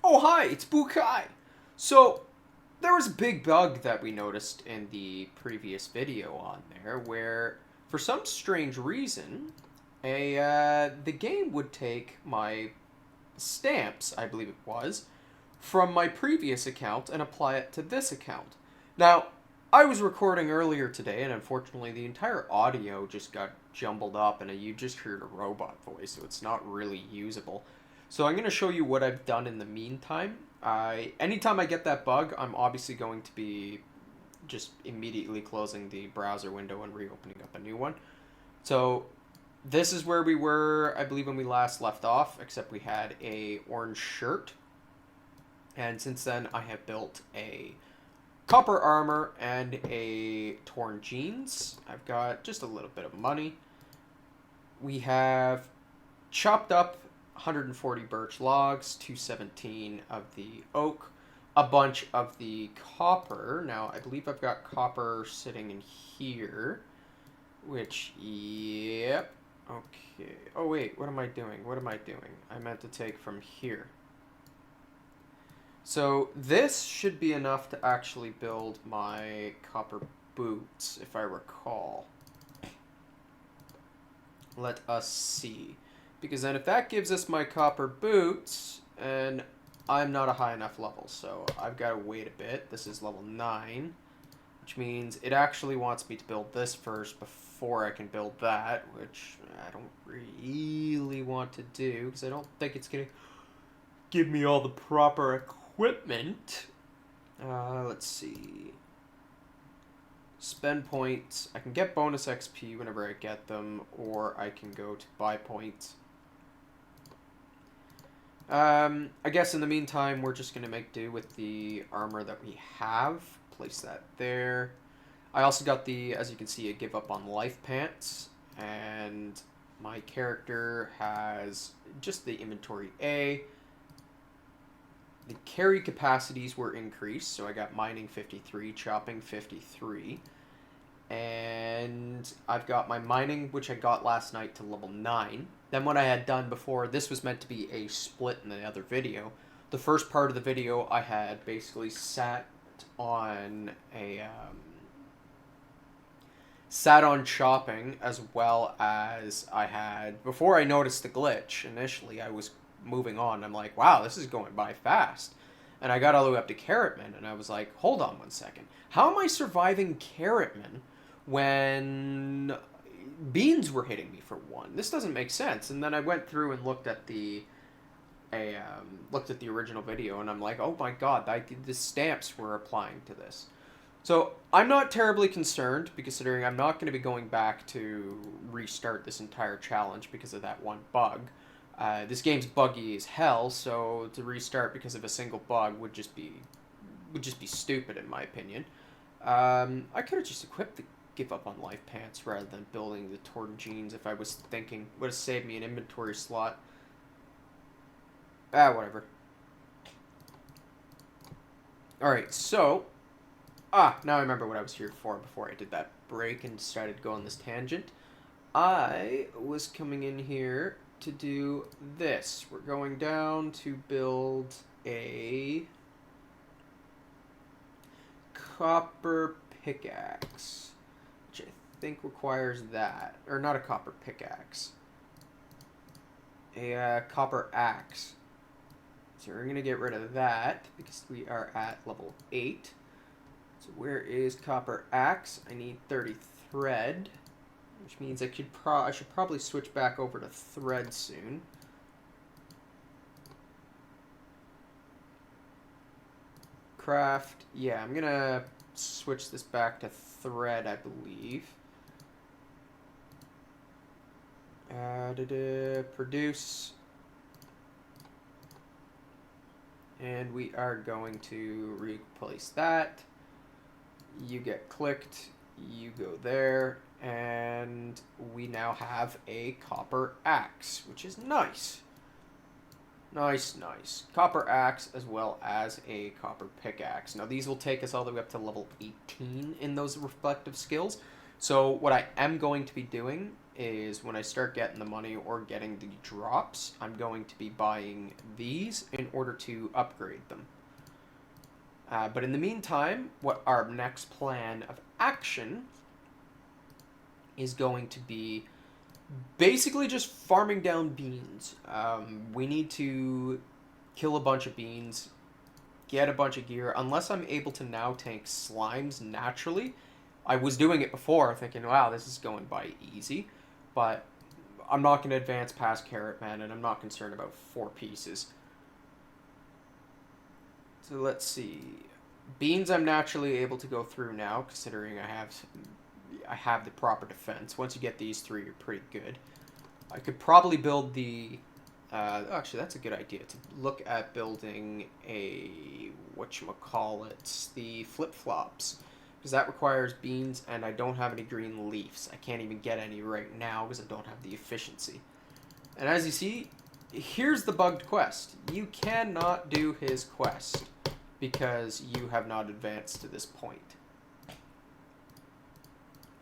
Oh, hi, it's Bukai. So, there was a big bug that we noticed in the previous video on there where, for some strange reason, the game would take my stamps, I believe it was, from my previous account and apply it to this account. Now, I was recording earlier today, and unfortunately, the entire audio just got jumbled up, and you just heard a robot voice, so it's not really usable. So I'm going to show you what I've done in the meantime. Anytime I get that bug, I'm obviously going to be just immediately closing the browser window and reopening up a new one. So this is where we were, I believe, when we last left off, except we had a orange shirt. And since then, I have built a copper armor and a torn jeans. I've got just a little bit of money. We have chopped up 140 birch logs, 217 of the oak, a bunch of the copper. Now, I believe I've got copper sitting in here, which, yep, okay. Oh, wait, what am I doing? What am I doing? I meant to take from here. So this should be enough to actually build my copper boots, if I recall. Let us see. Because then if that gives us my copper boots, and I'm not a high enough level, so I've got to wait a bit. This is level 9, which means it actually wants me to build this first before I can build that, which I don't really want to do, because I don't think it's going to give me all the proper equipment. Let's see. Spend points. I can get bonus XP whenever I get them, or I can go to buy points. I guess in the meantime, we're just going to make do with the armor that we have. Place that there. I also got the, as you can see, a give up on life pants. And my character has just the inventory A. The carry capacities were increased, so I got mining 53, chopping 53. And I've got my mining, which I got last night, to level 9. Then what I had done before, this was meant to be a split in the other video. The first part of the video, I had basically sat on chopping, as well as I had, before I noticed the glitch, initially I was moving on. I'm like, wow, this is going by fast. And I got all the way up to Carrotman, and I was like, hold on one second. How am I surviving Carrotman when beans were hitting me for one? This doesn't make sense. And then I went through and looked at the original video, and I'm like, oh my god, the stamps were applying to this. So I'm not terribly concerned, considering I'm not going to be going back to restart this entire challenge because of that one bug. This game's buggy as hell, so to restart because of a single bug would just be stupid in my opinion. I could have just equipped the give up on life pants rather than building the torn jeans if I was thinking. Would have saved me an inventory slot. Whatever. Alright, so now I remember what I was here for before I did that break and decided to go on this tangent. I was coming in here to do this. We're going down to build a copper pickaxe, which I think requires that. Or not a copper pickaxe. A copper axe. So we're going to get rid of that because we are at level 8. So where is copper axe? I need 30 thread. Which means I should probably switch back over to thread soon. Craft. Yeah, I'm gonna switch this back to thread, I believe. Produce. And we are going to replace that. You get clicked. You go there. And we now have a copper axe, which is nice. Nice. Copper axe as well as a copper pickaxe. Now these will take us all the way up to level 18 in those respective skills. So what I am going to be doing is when I start getting the money or getting the drops, I'm going to be buying these in order to upgrade them. But in the meantime, what our next plan of action is going to be basically just farming down beans. We need to kill a bunch of beans, get a bunch of gear. Unless I'm able to now tank slimes naturally. I was doing it before, thinking, wow, this is going by easy. But I'm not going to advance past Carrot Man, and I'm not concerned about 4 pieces. So let's see. Beans I'm naturally able to go through now, considering I have the proper defense. Once you get these 3, you're pretty good. I could probably build the... actually, that's a good idea, to look at building a... whatchamacallit, the flip-flops. Because that requires beans, and I don't have any green leaves. I can't even get any right now because I don't have the efficiency. And as you see, here's the bugged quest. You cannot do his quest because you have not advanced to this point.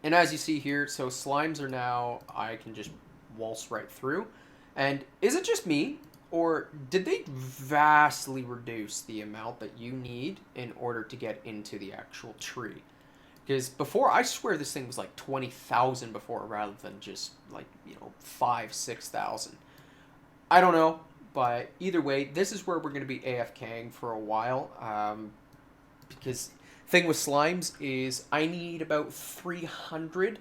And as you see here, so slimes are now, I can just waltz right through. And is it just me, or did they vastly reduce the amount that you need in order to get into the actual tree? Because before, I swear this thing was like 20,000 before, rather than just like, 5,000, 6,000. I don't know, but either way, this is where we're going to be AFKing for a while. Because thing with slimes is I need about 300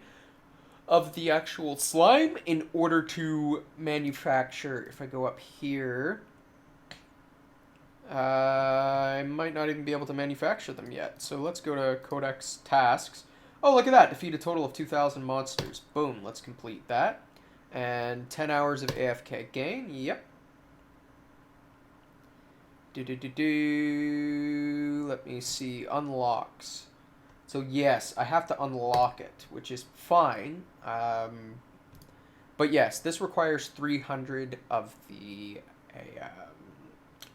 of the actual slime in order to manufacture. If I go up here, I might not even be able to manufacture them yet. So let's go to Codex Tasks. Oh, look at that. Defeat a total of 2,000 monsters. Boom. Let's complete that. And 10 hours of AFK gain. Yep. Let me see. Unlocks. So yes, I have to unlock it, which is fine. But yes, this requires 300 of the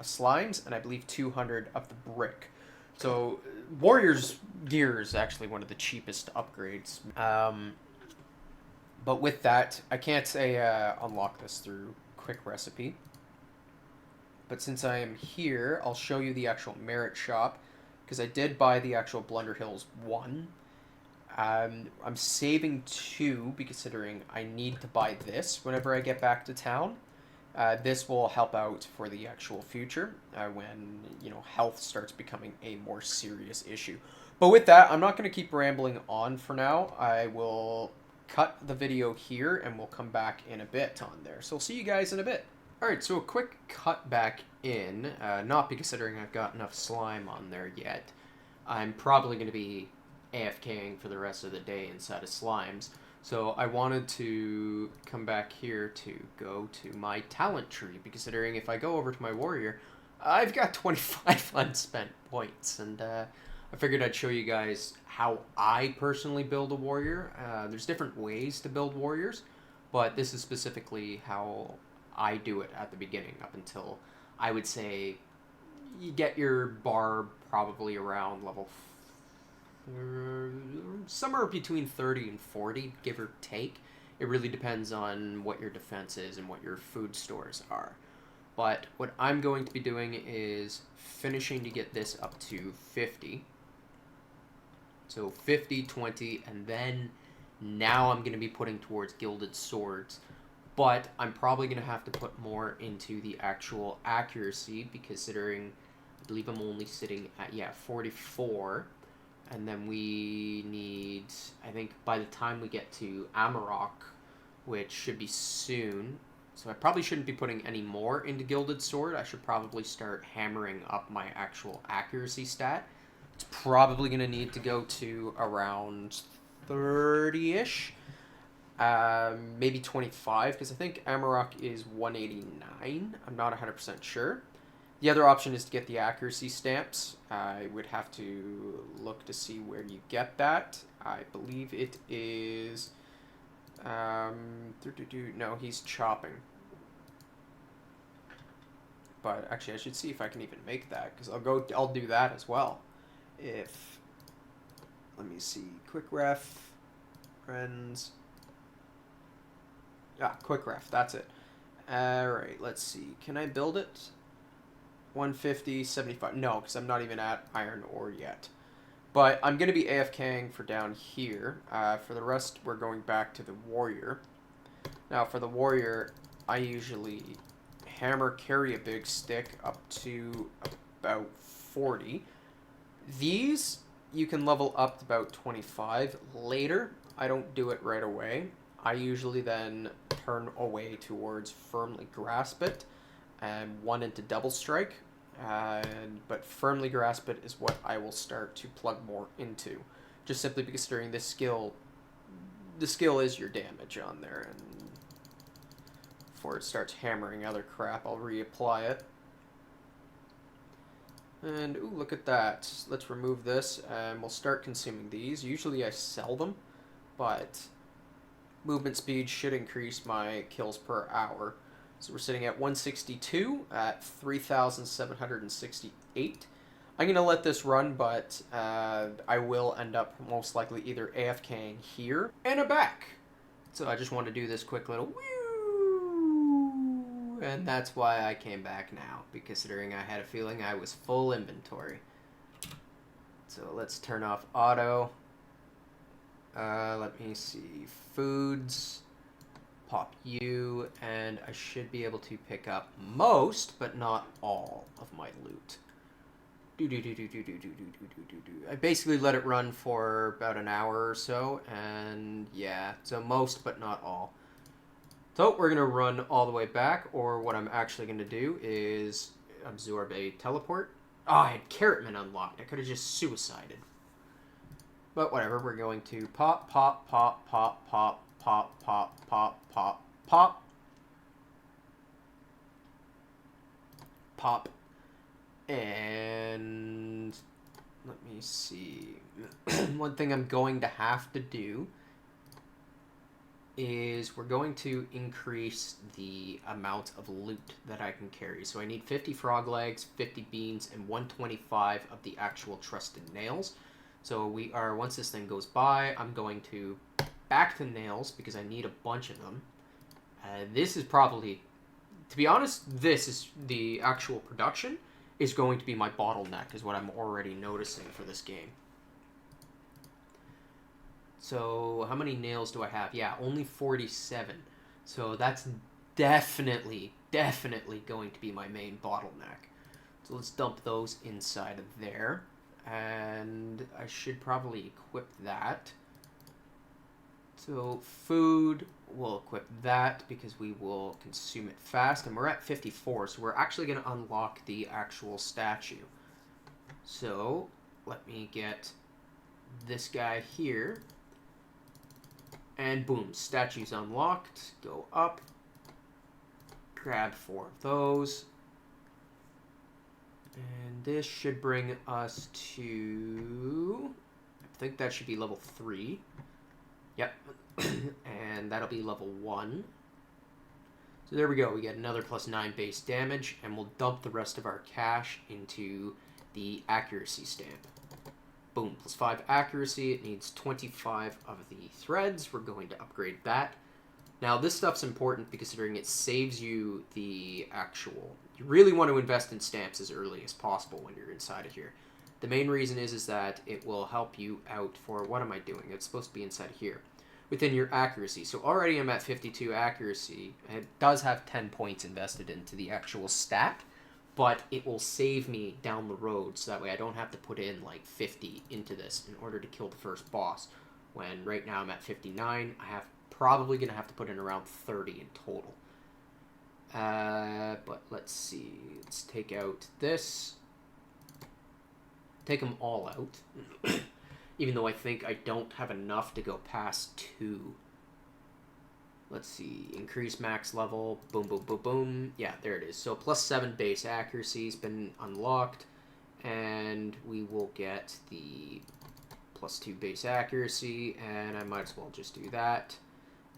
slimes, and I believe 200 of the brick. So Warrior's gear is actually one of the cheapest upgrades. But with that, I can't say unlock this through quick recipe. But since I am here, I'll show you the actual merit shop, because I did buy the actual Blunderhills 1. I'm saving 2, considering I need to buy this whenever I get back to town. This will help out for the actual future when, health starts becoming a more serious issue. But with that, I'm not going to keep rambling on for now. I will cut the video here, and we'll come back in a bit on there. So I'll see you guys in a bit. Alright, so a quick cut back in, not considering I've got enough slime on there yet. I'm probably going to be AFKing for the rest of the day inside of slimes. So I wanted to come back here to go to my talent tree, considering if I go over to my warrior, I've got 25 unspent points, and I figured I'd show you guys how I personally build a warrior. There's different ways to build warriors, but this is specifically how I do it at the beginning, up until, I would say, you get your barb probably around level somewhere between 30 and 40, give or take. It really depends on what your defense is and what your food stores are. But what I'm going to be doing is finishing to get this up to 50. So 50, 20, and then now I'm going to be putting towards gilded swords. But I'm probably going to have to put more into the actual accuracy, considering I believe I'm only sitting at, 44. And then we need, I think by the time we get to Amarok, which should be soon, so I probably shouldn't be putting any more into Gilded Sword. I should probably start hammering up my actual accuracy stat. It's probably going to need to go to around 30-ish. Maybe 25, because I think Amarok is 189. I'm not 100% sure. The other option is to get the accuracy stamps. I would have to look to see where you get that. I believe it is... no, he's chopping. But actually, I should see if I can even make that, because I'll do that as well. If... Let me see. Quick ref. Friends. quick ref, that's it. Alright, let's see. Can I build it? 150, 75. No, because I'm not even at iron ore yet. But I'm going to be AFKing for down here. For the rest, we're going back to the warrior. Now, for the warrior, I usually hammer carry a big stick up to about 40. These, you can level up to about 25 later. I don't do it right away. I usually then turn away towards firmly grasp it and one into double strike. But firmly grasp it is what I will start to plug more into. Just simply considering this skill, the skill is your damage on there, and before it starts hammering other crap, I'll reapply it. And, ooh, look at that. Let's remove this, and we'll start consuming these. Usually I sell them, but movement speed should increase my kills per hour. So we're sitting at 162 at 3,768. I'm going to let this run, but I will end up most likely either AFKing here and back. So I just want to do this quick little whew, and that's why I came back now, considering I had a feeling I was full inventory. So let's turn off auto. Let me see. Foods. Pop you, and I should be able to pick up most, but not all, of my loot. I basically let it run for about an hour or so, and yeah, so most, but not all. So we're going to run all the way back, or what I'm actually going to do is absorb a teleport. Oh, I had Carrotman unlocked. I could have just suicided. But whatever, we're going to pop, pop, pop, pop, pop, pop, pop, pop, pop, pop, pop, and let me see. One thing I'm going to have to do is we're going to increase the amount of loot that I can carry. So I need 50 frog legs, 50 beans, and 125 of the actual trusted nails. So we are, once this thing goes by, I'm going to back to nails because I need a bunch of them. This is probably, to be honest, this is the actual production is going to be my bottleneck, is what I'm already noticing for this game. So how many nails do I have? Yeah, only 47. So that's definitely going to be my main bottleneck. So let's dump those inside of there. And I should probably equip that. So food, we'll equip that because we will consume it fast. And we're at 54, so we're actually going to unlock the actual statue. So let me get this guy here. And boom, statue's unlocked. Go up. Grab 4 of those. And this should bring us to, I think that should be level 3. Yep. And that'll be level 1. So there we go. We get another +9 base damage, and we'll dump the rest of our cash into the accuracy stamp. Boom, +5 accuracy. It needs 25 of the threads. We're going to upgrade that. Now, this stuff's important because considering it saves you the actual... You really want to invest in stamps as early as possible when you're inside of here. The main reason is that it will help you out for... What am I doing? It's supposed to be inside of here. Within your accuracy. So already I'm at 52 accuracy. It does have 10 points invested into the actual stat, but it will save me down the road, so that way I don't have to put in like 50 into this in order to kill the first boss. When right now I'm at 59, I have probably going to have to put in around 30 in total. But let's see. Let's take out this. Take them all out. Even though I think I don't have enough to go past 2. Let's see. Increase max level. Boom, boom, boom, boom. Yeah, there it is. So +7 base accuracy has been unlocked. And we will get the +2 base accuracy. And I might as well just do that.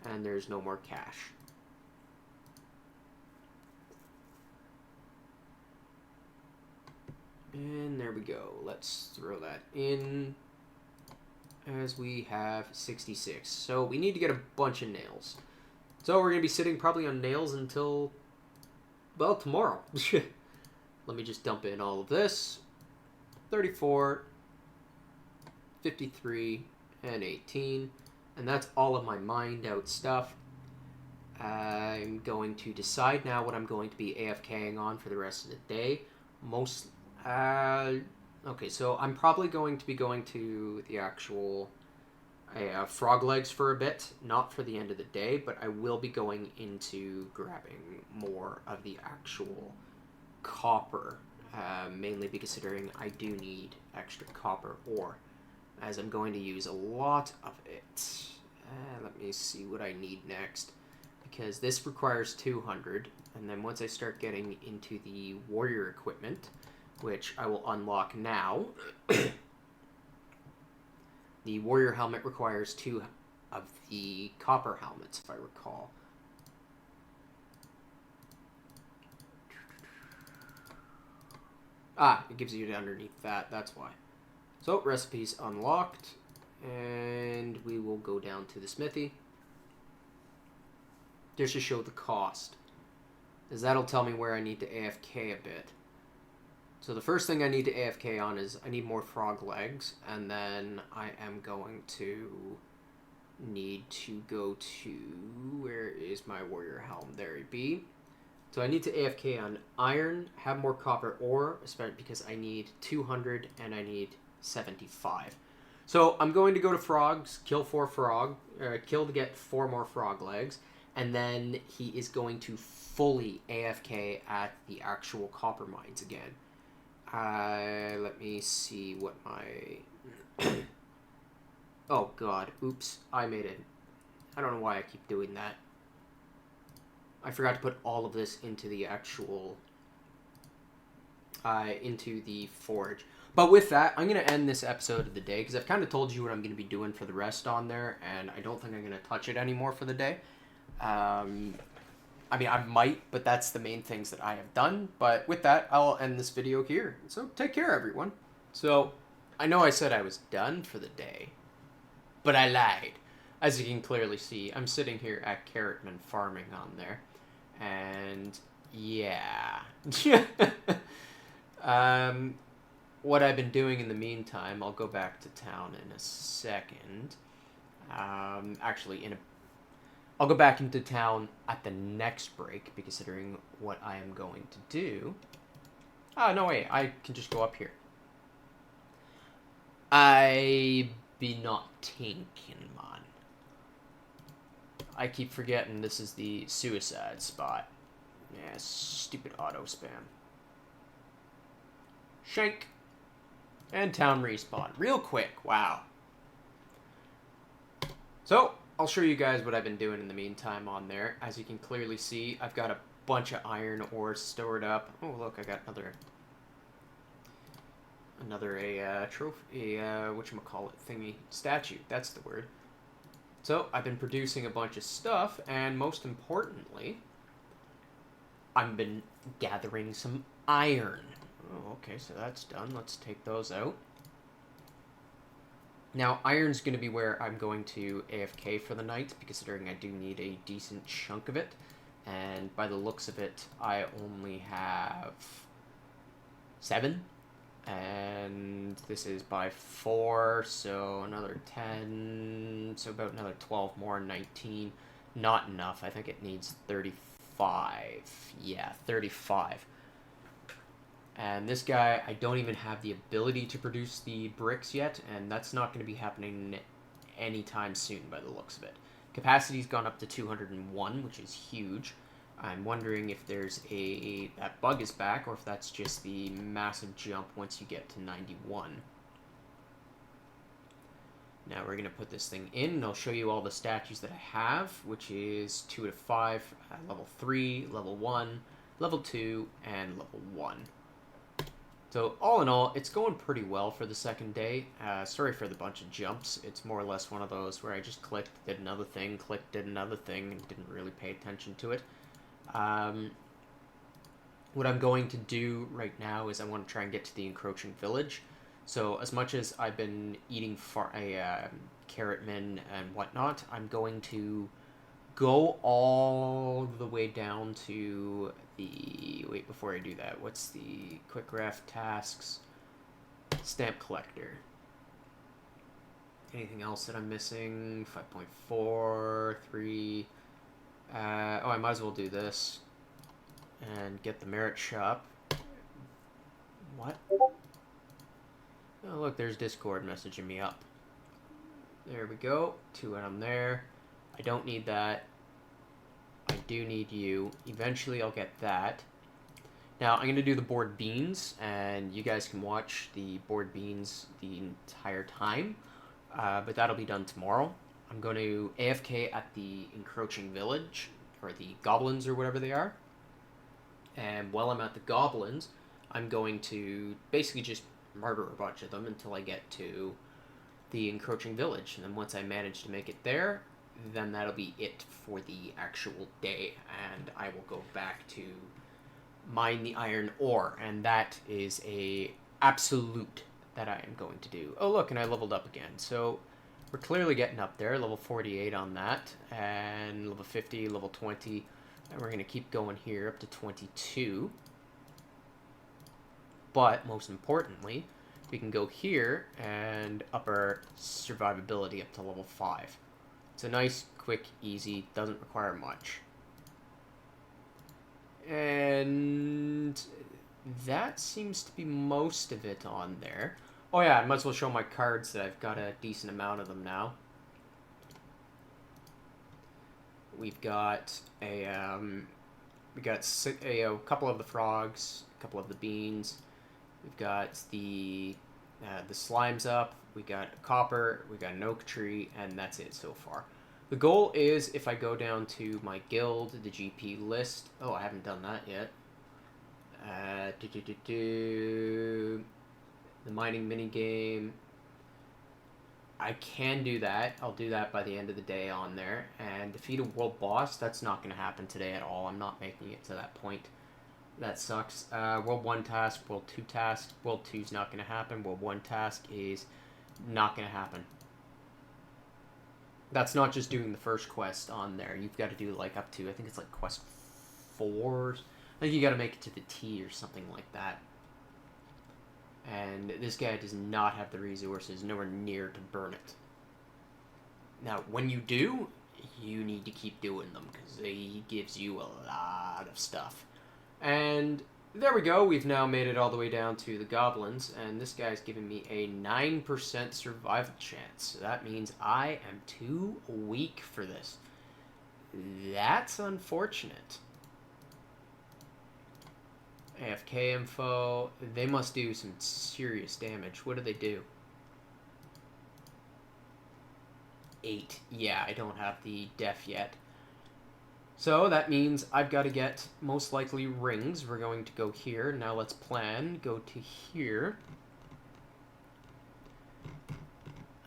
And there's no more cash. And there we go. Let's throw that in. As we have 66. So we need to get a bunch of nails. So we're going to be sitting probably on nails until, well, tomorrow. Let me just dump in all of this. 34, 53, and 18. And that's all of my mined out stuff. I'm going to decide now what I'm going to be AFKing on for the rest of the day. Okay, so I'm probably going to be going to the actual frog legs for a bit. Not for the end of the day, but I will be going into grabbing more of the actual copper. Mainly because considering I do need extra copper ore, as I'm going to use a lot of it. Let me see what I need next. Because this requires 200, and then once I start getting into the warrior equipment, which I will unlock now, the warrior helmet requires 2 of the copper helmets, if I recall. Ah, it gives you it underneath that, that's why. So, recipes unlocked, and we will go down to the smithy. Just to show the cost, as that'll tell me where I need to AFK a bit. So the first thing I need to AFK on is I need more frog legs, and then I am going to need to go to, where is my warrior helm? There it be. So I need to AFK on iron, have more copper ore, especially because I need 200 and I need 75. So I'm going to go to frogs, kill kill to get 4 more frog legs. And then he is going to fully AFK at the actual copper mines again. Let me see what my... Oh, God. Oops. I made it. I don't know why I keep doing that. I forgot to put all of this into the actual... into the forge. But with that, I'm going to end this episode of the day, because I've kind of told you what I'm going to be doing for the rest on there, and I don't think I'm going to touch it anymore for the day. I mean, I might, but that's the main things that I have done. But with that, I'll end this video here. So take care, everyone. So I know I said I was done for the day, but I lied. As you can clearly see, I'm sitting here at Carrotman farming on there. And yeah. What I've been doing in the meantime, I'll go back to town in a second. Actually, I'll go back into town at the next break, considering what I am going to do. Oh, no, wait. I can just go up here. I be not tinkin', man. I keep forgetting this is the suicide spot. Yeah, stupid auto spam. Shank. And town respawn. Real quick. Wow. So, I'll show you guys what I've been doing in the meantime on there. As you can clearly see, I've got a bunch of iron ore stored up. Oh, look, I got another trophy, whatchamacallit thingy, statue, that's the word. So, I've been producing a bunch of stuff, and most importantly, I've been gathering some iron. Oh, okay, so that's done. Let's take those out. Now, iron's going to be where I'm going to AFK for the night, considering I do need a decent chunk of it. And by the looks of it, I only have 7. And this is by 4, so another 10, so about another 12 more, 19. Not enough. I think it needs 35. Yeah, 35. And this guy, I don't even have the ability to produce the bricks yet, and that's not going to be happening anytime soon by the looks of it. Capacity's gone up to 201, which is huge. I'm wondering if that bug is back, or if that's just the massive jump once you get to 91. Now we're going to put this thing in, and I'll show you all the statues that I have, which is 2 to 5, level 3, level 1, level 2, and level 1. So, all in all, it's going pretty well for the second day. Sorry for the bunch of jumps. It's more or less one of those where I just clicked, did another thing, clicked, did another thing, and didn't really pay attention to it. What I'm going to do right now is I want to try and get to the encroaching village. So, as much as I've been eating carrotman and whatnot, I'm going to go all the way down to the... Wait, before I do that, what's the quick ref tasks? Stamp collector. Anything else that I'm missing? 5.4, 3... oh, I might as well do this. And get the merit shop. What? Oh, look, there's Discord messaging me up. There we go. 2 of them there. I don't need that. I do need you. Eventually I'll get that. Now, I'm going to do the board beans, and you guys can watch the board beans the entire time. But that'll be done tomorrow. I'm going to AFK at the encroaching village, or the goblins, or whatever they are. And while I'm at the goblins, I'm going to basically just murder a bunch of them until I get to the encroaching village. And then once I manage to make it there, then that'll be it for the actual day. And I will go back to mine the iron ore. And that is a absolute that I am going to do. Oh, look, and I leveled up again. So we're clearly getting up there. Level 48 on that. And level 50, level 20. And we're going to keep going here up to 22. But most importantly, we can go here and up our survivability up to level 5. It's a nice, quick, easy, doesn't require much. And that seems to be most of it on there. Oh yeah, I might as well show my cards that I've got a decent amount of them now. We've got a couple of the frogs, a couple of the beans. We've got the slimes up. We got a copper. We got an oak tree, and that's it so far. The goal is if I go down to my guild, the GP list. Oh, I haven't done that yet. The mining minigame. I can do that. I'll do that by the end of the day on there. And defeat a world boss. That's not going to happen today at all. I'm not making it to that point. That sucks. World 1 task, World 2 task. World 2 is not going to happen. World 1 task is not going to happen. That's not just doing the first quest on there. You've got to do like up to, I think it's like quest 4. I think you got to make it to the T or something like that. And this guy does not have the resources, nowhere near to burn it. Now, when you do, you need to keep doing them because he gives you a lot of stuff. And there we go. We've now made it all the way down to the goblins, and this guy's giving me a 9% survival chance. So that means I am too weak for this. That's unfortunate. AFK info. They must do some serious damage. What do they do? 8. Yeah, I don't have the def yet. So that means I've got to get, most likely, rings. We're going to go here. Now let's plan. Go to here.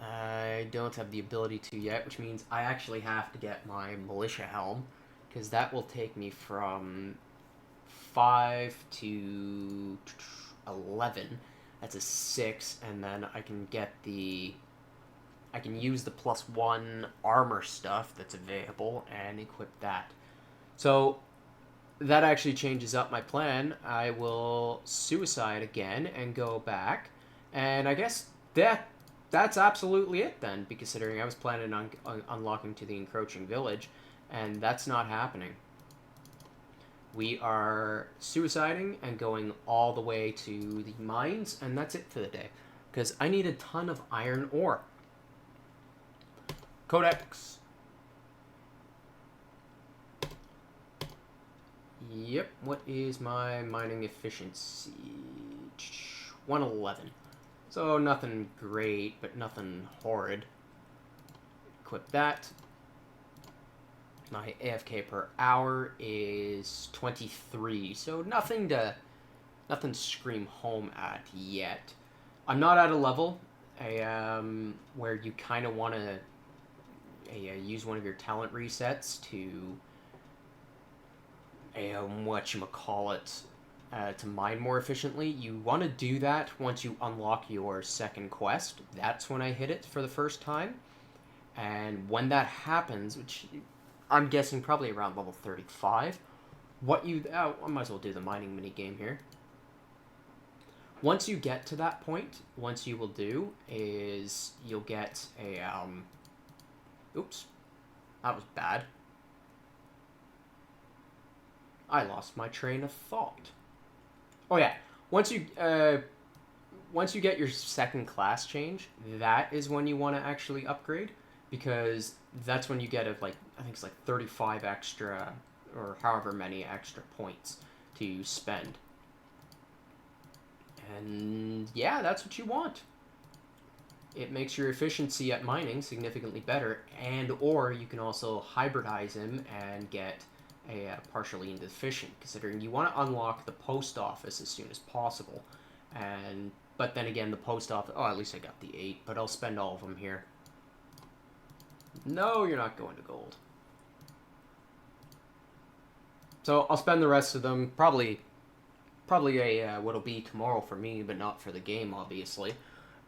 I don't have the ability to yet, which means I actually have to get my militia helm, because that will take me from 5 to 11. That's a 6, and then I can get the... I can use the +1 armor stuff that's available and equip that. So that actually changes up my plan. I will suicide again and go back. And I guess that's absolutely it then, considering I was planning on unlocking to the encroaching village, and that's not happening. We are suiciding and going all the way to the mines, and that's it for the day. Because I need a ton of iron ore. Codex. Yep, what is my mining efficiency? 111. So nothing great, but nothing horrid. Equip that. My AFK per hour is 23, so nothing to scream home at yet. I'm not at a level where you kind of want to use one of your talent resets to to mine more efficiently. You want to do that once you unlock your second quest. That's when I hit it for the first time. And when that happens, which I'm guessing probably around level 35. I might as well do the mining mini game here. Once you get to that point, what you will do is you'll get a, oops, that was bad. I lost my train of thought. Oh yeah, once you get your second class change, that is when you want to actually upgrade, because that's when you get I think it's like 35 extra, or however many extra points to spend. And yeah, that's what you want. It makes your efficiency at mining significantly better, and or you can also hybridize him and get a partially inefficient, considering you want to unlock the post office as soon as possible. But then again, the post office... Oh, at least I got the 8, but I'll spend all of them here. No, you're not going to gold. So I'll spend the rest of them, probably what'll be tomorrow for me, but not for the game, obviously.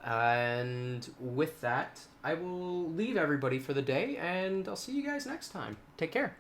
And with that, I will leave everybody for the day, and I'll see you guys next time. Take care.